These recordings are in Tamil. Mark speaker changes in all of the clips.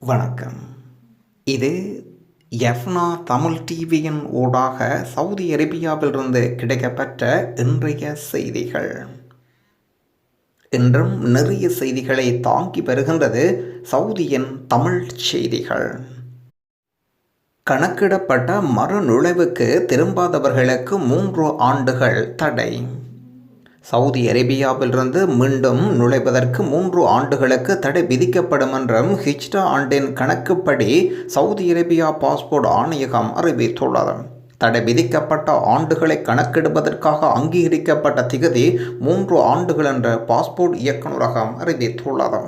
Speaker 1: வணக்கம். இது எஃப்னா தமிழ் டிவியின் ஊடாக சவுதி அரேபியாவிலிருந்து கிடைக்கப்பெற்ற இன்றைய செய்திகள். இன்றும் நிறைய செய்திகளை தாங்கி வருகின்றது சவுதியின் தமிழ் செய்திகள். கணக்கிடப்பட்ட மறுநுழைவுக்கு திரும்பாதவர்களுக்கு 3 ஆண்டுகள் தடை. சவுதி அரேபியாவிலிருந்து மீண்டும் நுழைவதற்கு 3 ஆண்டுகளுக்கு தடை விதிக்கப்படும் என்றும் ஹிஜ்ரா ஆண்டின் கணக்குப்படி சவுதி அரேபியா பாஸ்போர்ட் ஆணையகம் அறிவித்துள்ளது. தடை விதிக்கப்பட்ட ஆண்டுகளை கணக்கிடுவதற்காக அங்கீகரிக்கப்பட்ட திகதி 3 ஆண்டுகள் என்று பாஸ்போர்ட் இயக்குநரகம் அறிவித்துள்ளது.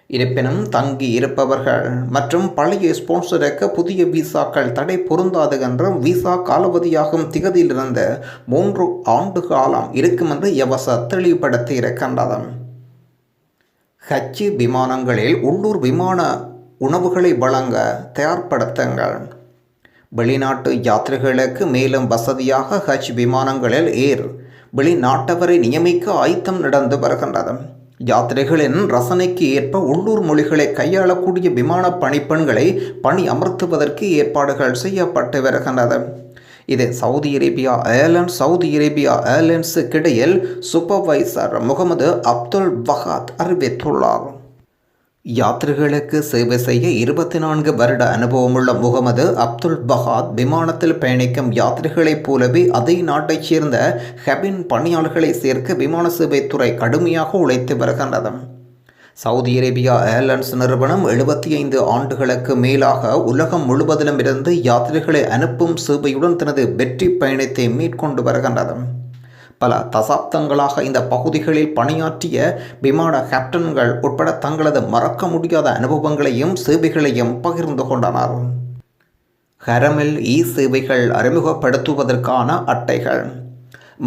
Speaker 1: இருப்பினும் தங்கி இருப்பவர்கள் மற்றும் பழைய ஸ்பான்சருக்கு புதிய விசாக்கள் தடை பொருந்தாது என்றும் விசா காலாவதியாகும் திகதியிலிருந்து 3 ஆண்டு காலம் இருக்கும் என்று எவச தெளிவுபடுத்தி இருக்கின்றது. ஹஜ் விமானங்களில் உள்ளூர் விமான உணவுகளை வழங்க தயார்படுத்துங்கள். வெளிநாட்டு யாத்திரைகளுக்கு மேலும் வசதியாக ஹஜ் விமானங்களில் வெளிநாட்டவரை நியமிக்க ஆயத்தம் நடந்து வருகின்றது. யாத்திரைகளின் ரசனைக்கு ஏற்ப உள்ளூர் மொழிகளை கையாளக்கூடிய விமான பணிப்பெண்களை பணி அமர்த்துவதற்கு ஏற்பாடுகள் செய்யப்பட்டு வருகின்றது. இது சவுதி அரேபியா ஏர்லைன்ஸுக்கு இடையில் சூப்பர்வைசர் முகமது அப்துல் வஹாத் அறிவித்துள்ளார். யாத்திரைகளுக்கு சேவை செய்ய 24 வருட அனுபவமுள்ள முகமது அப்துல் வஹாத் விமானத்தில் பயணிக்கும் யாத்திரைகளைப் போலவே அதே நாட்டைச் சேர்ந்த ஹெபின் பணியாளர்களை சேர்க்க விமான சேவைத்துறை கடுமையாக உழைத்து வருகின்றது. சவுதி அரேபியா ஏர்லைன்ஸ் நிறுவனம் 75 ஆண்டுகளுக்கு மேலாக உலகம் முழுவதிலும் இருந்து யாத்திரைகளை அனுப்பும் சேவையுடன் தனது வெற்றி பயணத்தை மேற்கொண்டு வருகின்றது. பல தசாப்தங்களாக இந்த பகுதிகளில் பணியாற்றிய விமான கேப்டன்கள் உட்பட தங்களது மறக்க முடியாத அனுபவங்களையும் சேவைகளையும் பகிர்ந்து கொண்டனர். ஹரமில் சேவைகள் அறிமுகப்படுத்துவதற்கான அட்டைகள்.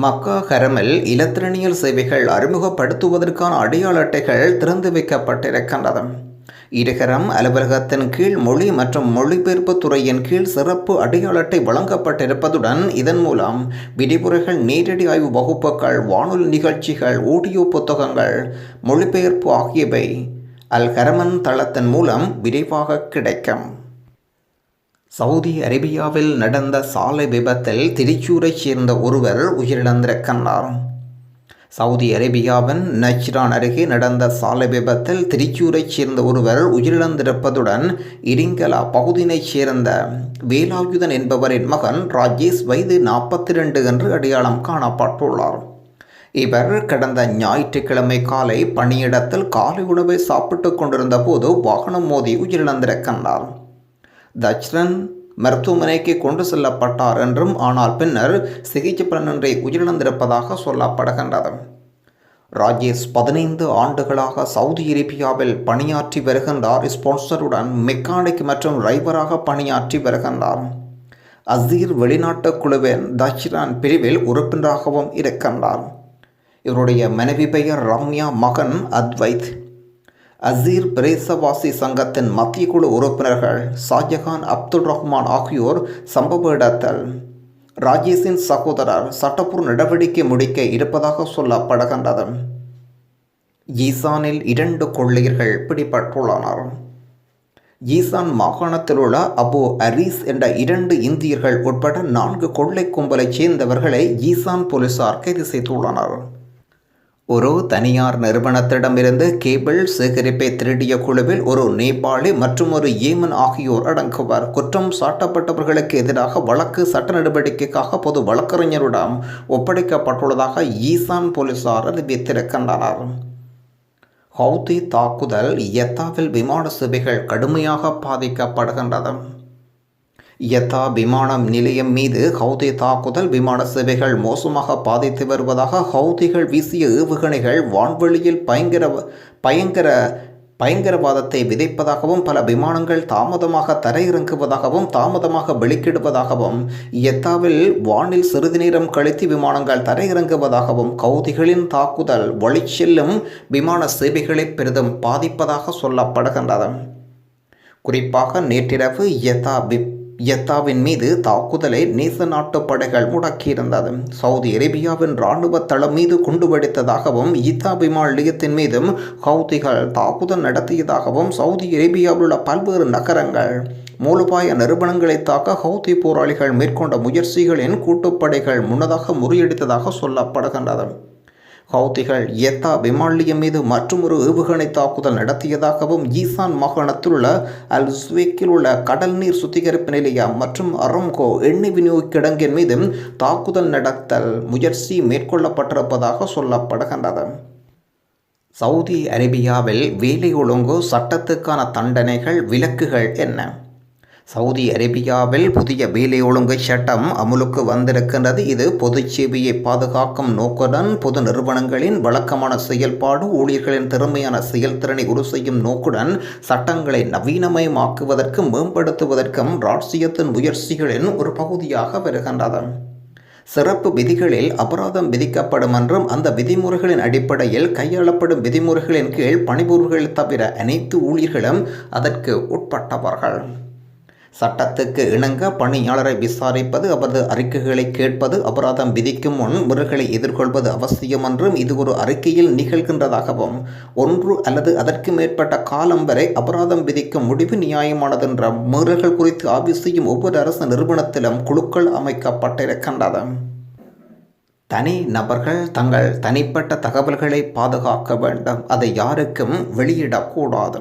Speaker 1: மக்கா ஹரமில் இலத்திரனியல் சேவைகள் அறிமுகப்படுத்துவதற்கான அடையாள அட்டைகள் திறந்து வைக்கப்பட்டிருக்கின்றது. இருகரம் அலுவலகத்தின் கீழ் மொழி மற்றும் மொழிபெயர்ப்பு துறையின் கீழ் சிறப்பு அடையாள அட்டை வழங்கப்பட்டிருப்பதுடன் இதன் மூலம் விரிவுரைகள், நேரடி ஆய்வு வகுப்புகள், வானொலி நிகழ்ச்சிகள், ஆடியோ புத்தகங்கள், மொழிபெயர்ப்பு ஆகியவை அல் ஹரமன் தளத்தின் மூலம் விரைவாக கிடைக்கும். சவுதி அரேபியாவில் நடந்த சாலை விபத்தில் திருச்சூரைச் சேர்ந்த ஒருவர் உயிரிழந்திருக்கின்றார். சவுதி அரேபியாவின் நஜ்ரான் அருகே நடந்த சாலை விபத்தில் திருச்சூரைச் சேர்ந்த ஒருவர் உயிரிழந்திருப்பதுடன் இரிங்கலா பகுதியினைச் சேர்ந்த வேலாயுதன் என்பவரின் மகன் ராஜேஷ் வயது 42 என்று அடையாளம் காணப்பட்டுள்ளார். இவர் கடந்த ஞாயிற்றுக்கிழமை காலை பணியிடத்தில் காலை உணவை சாப்பிட்டு கொண்டிருந்த போது வாகனம் மோதி உயிரிழந்திருக்கின்றார். தஜ்ரன் மருத்துவமனைக்கு கொண்டு செல்லப்பட்டார் என்றும் ஆனால் பின்னர் சிகிச்சை பலனின்றி உயிரிழந்திருப்பதாக சொல்லப்படுகின்றது. ராஜேஷ் 15 ஆண்டுகளாக சவுதி அரேபியாவில் பணியாற்றி வருகின்றார். ஸ்பான்சருடன் மெக்கானிக் மற்றும் டிரைவராக பணியாற்றி வருகின்றார். அசீர் வெளிநாட்டு குழுவின் தஜ்ரான் பிரிவில் உறுப்பினராகவும் இருக்கின்றார். இவருடைய மனைவி பெயர் ரம்யா, மகன் அத்வைத். அசீர் பிரேசவாசி சங்கத்தின் மத்திய குழு உறுப்பினர்கள் ஷாஜகான், அப்துல் ரஹ்மான் ஆகியோர் சம்பவ இடத்தில் ராஜேஷின் சகோதரர் சட்டப்பூர்வ நடவடிக்கை முடிக்க இருப்பதாக சொல்லப்படுகின்றது. ஈசானில் 2 கொள்ளையர்கள் பிடிபட்டுள்ளனர். ஈசான் மாகாணத்தில் உள்ள அபு அரீஸ் என்ற 2 இந்தியர்கள் உட்பட 4 கொள்ளை கும்பலைச் சேர்ந்தவர்களை ஈசான் போலீசார் கைது செய்துள்ளனர். ஒரு தனியார் நிறுவனத்திடமிருந்து கேபிள் சேகரிப்பை திருடிய குழுவில் ஒரு நேபாளி மற்றும் ஒரு ஏமன் ஆகியோர் அடங்குவர். குற்றம் சாட்டப்பட்டவர்களுக்கு எதிராக வழக்கு சட்ட நடவடிக்கைக்காக பொது வழக்கறிஞரிடம் ஒப்படைக்கப்பட்டுள்ளதாக ஈசான் போலீசார் அறிவித்திருக்கின்றனர். ஹவுதி தாக்குதல். யத்தாவில் விமான சேவைகள் கடுமையாக பாதிக்கப்படுகின்றது. யத்தா விமான நிலையம் மீது ஹவுதி தாக்குதல் விமான சேவைகள் மோசமாக பாதித்து வருவதாக ஹவுதிகள் வீசிய ஏவுகணைகள் வான்வெளியில் பயங்கரவாதத்தை விதைப்பதாகவும் பல விமானங்கள் தாமதமாக தரையிறங்குவதாகவும் தாமதமாக வெளிக்கிடுவதாகவும் யத்தாவில் வானில் சிறிது நேரம் கழித்து விமானங்கள் தரையிறங்குவதாகவும் ஹவுதிகளின் தாக்குதல் வழிச்செல்லும் விமான சேவைகளை பெரிதும் பாதிப்பதாக சொல்லப்படுகின்றது. குறிப்பாக நேற்றிரவு யத்தா யத்தாவின் மீது தாக்குதலை நேச நாட்டு படைகள் முடக்கியிருந்தது. சவுதி அரேபியாவின் இராணுவ தளம் மீது குண்டு வெடித்ததாகவும் யத்தா விமான நிலையத்தின் மீதும் ஹவுதிகள் தாக்குதல் நடத்தியதாகவும் சவுதி அரேபியாவில் உள்ள பல்வேறு நகரங்கள் மூலோபாய நிறுவனங்களை தாக்க ஹவுதி போராளிகள் மேற்கொண்ட முயற்சிகளின் கூட்டுப்படைகள் முன்னதாக முறியடித்ததாக சொல்லப்படுகின்றது. ஹவுதிகள் யத்தா விமான நிலையம் மீது மற்றொரு ஏவுகணை தாக்குதல் நடத்தியதாகவும் ஈசான் மாகாணத்தில் உள்ள அல் சுவேக்கில் உள்ள கடல் நீர் சுத்திகரிப்பு நிலையம் மற்றும் அரம்கோ எண்ணெய் விநியோக கிடங்கின் மீதும் தாக்குதல் நடத்தல் முயற்சி மேற்கொள்ளப்பட்டிருப்பதாக சொல்லப்படுகின்றது. சவுதி அரேபியாவில் வேலை ஒழுங்கு சட்டத்துக்கான தண்டனைகள் விலக்குகள் என்ன? சவுதி அரேபியாவில் புதிய வேலை ஒழுங்கு சட்டம் அமுலுக்கு வந்திருக்கின்றது. இது பொது சேவையை பாதுகாக்கும் நோக்குடன் பொது நிறுவனங்களின் வழக்கமான செயல்பாடு ஊழியர்களின் திறமையான செயல்திறனை உறுதி செய்யும் நோக்குடன் சட்டங்களை நவீனமயமாக்குவதற்கும் மேம்படுத்துவதற்கும் ராட்சியத்தின் முயற்சிகளின் ஒரு பகுதியாக வருகின்றது. சிறப்பு விதிகளில் அபராதம் விதிக்கப்படும் என்றும் அந்த விதிமுறைகளின் அடிப்படையில் கையாளப்படும் விதிமுறைகளின் கீழ் பணிபுரிகள் தவிர அனைத்து ஊழியர்களும் அதற்கு உட்பட்டவர்கள். சட்டத்துக்கு இணங்க பணியாளரை விசாரிப்பது, அவரது அறிக்கைகளை கேட்பது, அபராதம் விதிக்கும் முன் முறைகளை எதிர்கொள்வது அவசியம் என்றும் இது ஒரு அறிக்கையில் நிகழ்கின்றதாகவும் 1 அல்லது அதற்கு மேற்பட்ட காலம் வரை அபராதம் விதிக்கும் முடிவு நியாயமானதென்ற மீறல்கள் குறித்து ஆய்வு செய்யும் ஒவ்வொரு அரசு நிறுவனத்திலும் குழுக்கள் அமைக்கப்பட்டிருக்கின்றது. தனி நபர்கள் தங்கள் தனிப்பட்ட தகவல்களை பாதுகாக்க வேண்டும். அதை யாருக்கும் வெளியிடக்கூடாது.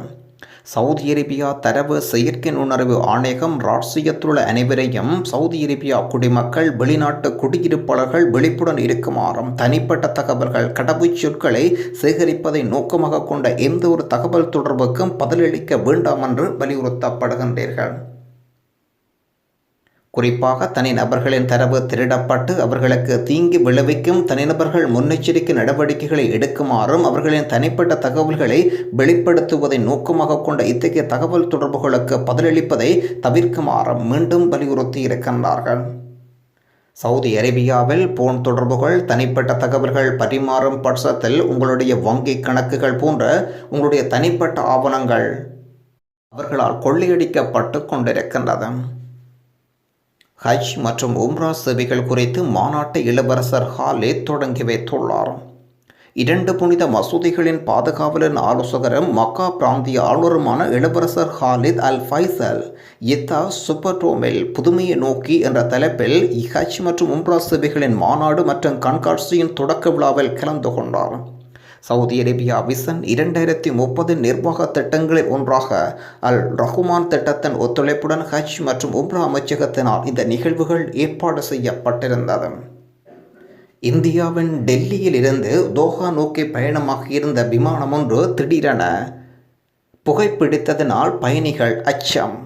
Speaker 1: சவுதி அரேபியா தரவு செயற்கை நுண்ணறிவு ஆணையகம் ராட்சியத்துள்ள அனைவரையும் சவுதி அரேபியா குடிமக்கள், வெளிநாட்டு குடியிருப்பாளர்கள் விழிப்புடன் இருக்குமாறும் தனிப்பட்ட தகவல்கள், கடவுச்சொற்களை சேகரிப்பதை நோக்கமாக கொண்ட எந்த ஒரு தகவல் தொடர்புக்கும் பதிலளிக்க வேண்டாம் என்று வலியுறுத்தப்படுகின்றீர்கள். குறிப்பாக தனிநபர்களின் தரவு திருடப்பட்டு அவர்களுக்கு தீங்கு விளைவிக்கும் தனிநபர்கள் முன்னெச்சரிக்கை நடவடிக்கைகளை எடுக்குமாறும் அவர்களின் தனிப்பட்ட தகவல்களை வெளிப்படுத்துவதை நோக்கமாக கொண்ட இத்தகைய தகவல் தொடர்புகளுக்கு பதிலளிப்பதை தவிர்க்குமாறும் மீண்டும் வலியுறுத்தி இருக்கின்றார்கள். சவுதி அரேபியாவில் போன் தொடர்புகள், தனிப்பட்ட தகவல்கள் பரிமாறும் பட்சத்தில் உங்களுடைய வங்கி கணக்குகள் போன்ற உங்களுடைய தனிப்பட்ட ஆவணங்கள் அவர்களால் கொள்ளையடிக்கப்பட்டு கொண்டிருக்கின்றது. ஹஜ் மற்றும் உம்ரா சேவைகள் குறித்து மாநாட்டை இளவரசர் ஹாலித் தொடங்கி வைத்துள்ளார். 2 புனித மசூதிகளின் பாதுகாவலின் ஆலோசகரும் மக்கா பிராந்திய ஆளுநருமான இளவரசர் ஹாலித் அல் ஃபைசல் யத்தா சுப்பர்டோமில் புதுமையை நோக்கி என்ற தலைப்பில் ஹஜ் மற்றும் உம்ரா சேவைகளின் மாநாடு மற்றும் கண்காட்சியின் தொடக்க விழாவில் கலந்து கொண்டார். சவுதி அரேபியா விசன் 2030 நிர்வாக திட்டங்களில் ஒன்றாக அல் ரஹ்மான் திட்டத்தின் ஒத்துழைப்புடன் ஹஜ் மற்றும் உம்ரா அமைச்சகத்தினால் இந்த நிகழ்வுகள் ஏற்பாடு செய்யப்பட்டிருந்தது. இந்தியாவின் டெல்லியில் இருந்து தோஹா நோக்கி பயணமாக இருந்த விமானம் ஒன்று திடீரென புகைப்பிடித்ததினால் பயணிகள் அச்சம்.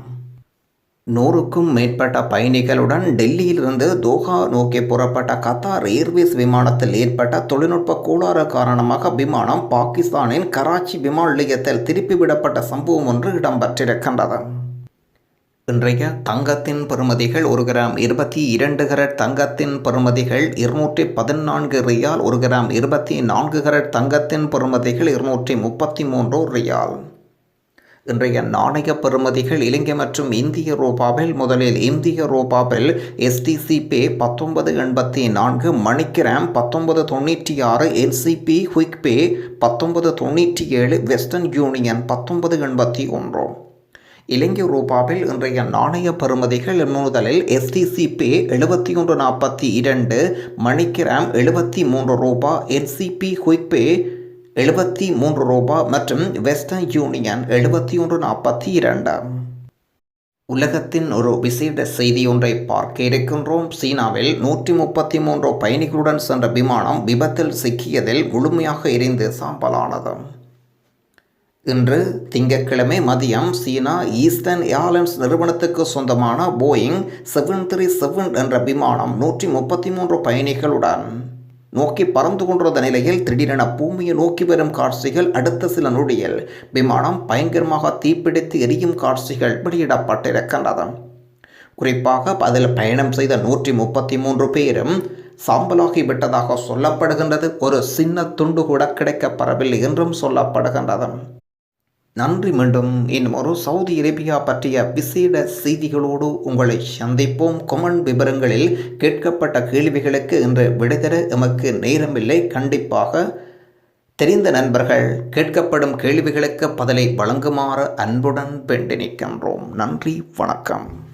Speaker 1: 100க்கும் மேற்பட்ட பயணிகளுடன் டெல்லியிலிருந்து தோஹா நோக்கி புறப்பட்ட கத்தார் ஏர்வேஸ் விமானத்தில் ஏற்பட்ட தொழில்நுட்ப கோளாறு காரணமாக விமானம் பாகிஸ்தானின் கராச்சி விமான நிலையத்தில் திருப்பிவிடப்பட்ட சம்பவம் ஒன்று இடம்பெற்றிருக்கின்றது. இன்றைய தங்கத்தின் பெறுமதிகள் 1 கிராம் 22 கரட் தங்கத்தின் பெறுமதிகள் 214 ரியால். 1 கிராம் 24 கரட் தங்கத்தின் பெறுமதிகள் 233 ரியால். இன்றைய நாணய பெறுமதிகள் இலங்கை மற்றும் இந்திய ரூபாவில் முதலில் இந்திய ரூபாவில் STC பே 1984, மணிக்கிராம் 1996, NCP குயிக் பே 1997, வெஸ்டர்ன் யூனியன் 1981. இலங்கை ரூபாவில் இன்றைய நாணய பெறுமதிகள் முதலில் STC பே 71.42, மணிக்கிராம் 73 ரூபா, NCP குயிக் பே 73 ரூபா மற்றும் வெஸ்டர்ன் யூனியன் 71.42. உலகத்தின் ஒரு விசேட செய்தி ஒன்றை பார்க்க இருக்கின்றோம். சீனாவில் 133 பயணிகளுடன் சென்ற விமானம் விபத்தில் சிக்கியதில் முழுமையாக எரிந்து சாம்பலானது. இன்று திங்கட்கிழமை மதியம் சீனா ஈஸ்டர்ன் ஏர்லைன்ஸ் நிறுவனத்துக்கு சொந்தமான போயிங் 737 என்ற விமானம் 133 பயணிகளுடன் நோக்கி பறந்து கொண்டிருந்த நிலையில் திடீரென பூமியை நோக்கி வரும் காட்சிகள், அடுத்த சில நொடியில் விமானம் பயங்கரமாக தீப்பிடித்து எரியும் காட்சிகள் வெளியிடப்பட்டிருக்கின்றது. குறிப்பாக அதில் பயணம் செய்த 133 பேரும் சாம்பலாகிவிட்டதாக சொல்லப்படுகின்றது. ஒரு சின்ன துண்டு கூட கிடைக்கப்பெறவில்லை என்றும் சொல்லப்படுகின்றது. நன்றி. மீண்டும் இன்னும் ஒரு சவுதி அரேபியா பற்றிய விசேட செய்திகளோடு உங்களை சந்திப்போம். கொமெண்ட் விவரங்களில் கேட்கப்பட்ட கேள்விகளுக்கு இன்று விடைதர எமக்கு நேரமில்லை. கண்டிப்பாக தெரிந்த நண்பர்கள் கேட்கப்படும் கேள்விகளுக்கு பதிலை வழங்குமாறு அன்புடன் வேண்டி நிற்கின்றோம். நன்றி, வணக்கம்.